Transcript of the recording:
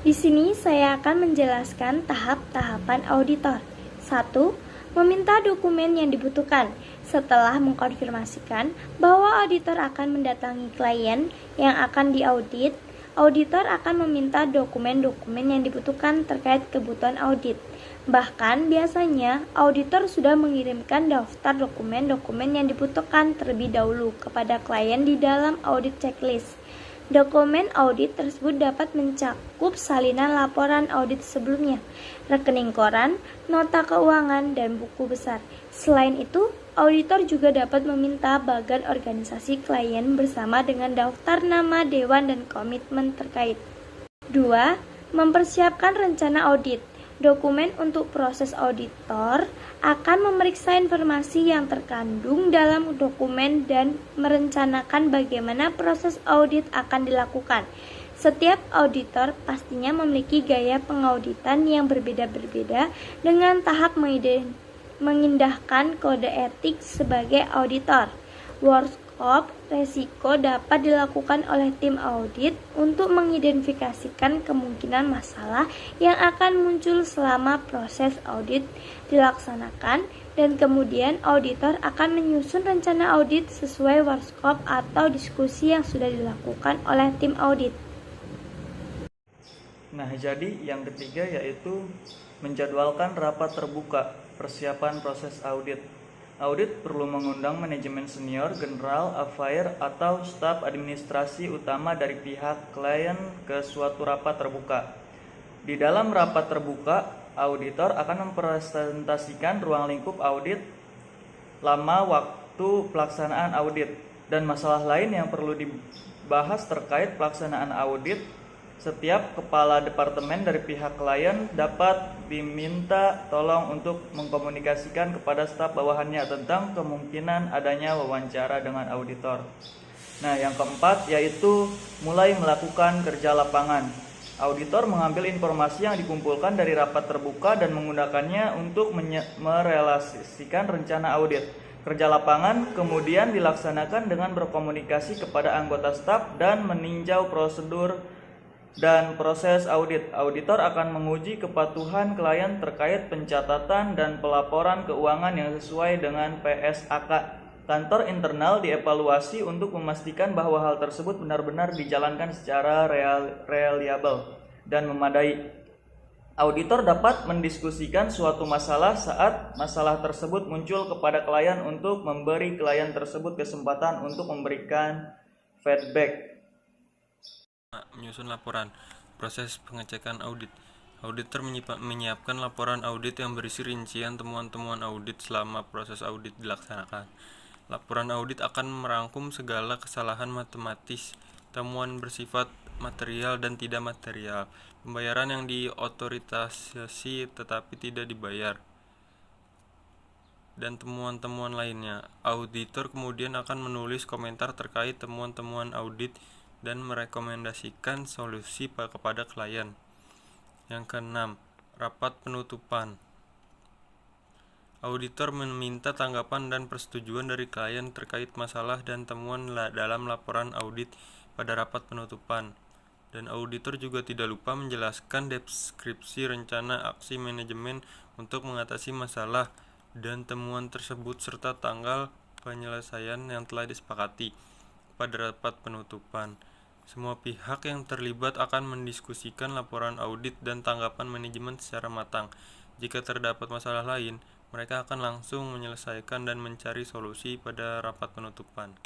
Di sini saya akan menjelaskan tahap-tahapan auditor. 1. Meminta dokumen yang dibutuhkan. Setelah mengkonfirmasikan bahwa auditor akan mendatangi klien yang akan diaudit, auditor akan meminta dokumen-dokumen yang dibutuhkan terkait kebutuhan audit. Bahkan biasanya auditor sudah mengirimkan daftar dokumen-dokumen yang dibutuhkan terlebih dahulu kepada klien di dalam audit checklist. Dokumen audit tersebut dapat mencakup salinan laporan audit sebelumnya, rekening koran, nota keuangan, dan buku besar. Selain itu, auditor juga dapat meminta bagan organisasi klien bersama dengan daftar nama dewan dan komitmen terkait. 2. Mempersiapkan rencana audit. Dokumen untuk proses auditor akan memeriksa informasi yang terkandung dalam dokumen dan merencanakan bagaimana proses audit akan dilakukan. Setiap auditor pastinya memiliki gaya pengauditan yang berbeda-berbeda dengan tahap mengindahkan kode etik sebagai auditor. Workshop resiko dapat dilakukan oleh tim audit untuk mengidentifikasikan kemungkinan masalah yang akan muncul selama proses audit dilaksanakan, dan kemudian auditor akan menyusun rencana audit sesuai workshop atau diskusi yang sudah dilakukan oleh tim audit. Nah, jadi yang ketiga yaitu menjadwalkan rapat terbuka, persiapan proses audit. Audit perlu mengundang manajemen senior, general, affair, atau staf administrasi utama dari pihak klien ke suatu rapat terbuka. Di dalam rapat terbuka, auditor akan mempresentasikan ruang lingkup audit, lama waktu pelaksanaan audit, dan masalah lain yang perlu dibahas terkait pelaksanaan audit. Setiap kepala departemen dari pihak klien dapat diminta tolong untuk mengkomunikasikan kepada staf bawahannya tentang kemungkinan adanya wawancara dengan auditor. Nah, yang keempat yaitu mulai melakukan kerja lapangan. Auditor mengambil informasi yang dikumpulkan dari rapat terbuka dan menggunakannya untuk merealisasikan rencana audit. Kerja lapangan kemudian dilaksanakan dengan berkomunikasi kepada anggota staf dan meninjau prosedur dan proses audit. Auditor akan menguji kepatuhan klien terkait pencatatan dan pelaporan keuangan yang sesuai dengan PSAK. Kantor internal dievaluasi untuk memastikan bahwa hal tersebut benar-benar dijalankan secara reliable dan memadai. Auditor dapat mendiskusikan suatu masalah saat masalah tersebut muncul kepada klien untuk memberi klien tersebut kesempatan untuk memberikan feedback. Menyusun laporan. Proses pengecekan audit. Auditor menyiapkan laporan audit yang berisi rincian temuan-temuan audit selama proses audit dilaksanakan. Laporan audit akan merangkum segala kesalahan matematis, temuan bersifat material dan tidak material, pembayaran yang diotorisasi tetapi tidak dibayar, dan temuan-temuan lainnya. Auditor kemudian akan menulis komentar terkait temuan-temuan audit dan merekomendasikan solusi kepada klien. Yang keenam, rapat penutupan. Auditor meminta tanggapan dan persetujuan dari klien terkait masalah dan temuan dalam laporan audit pada rapat penutupan. Dan auditor juga tidak lupa menjelaskan deskripsi rencana aksi manajemen untuk mengatasi masalah dan temuan tersebut serta tanggal penyelesaian yang telah disepakati pada rapat penutupan. Semua pihak yang terlibat akan mendiskusikan laporan audit dan tanggapan manajemen secara matang. Jika terdapat masalah lain, mereka akan langsung menyelesaikan dan mencari solusi pada rapat penutupan.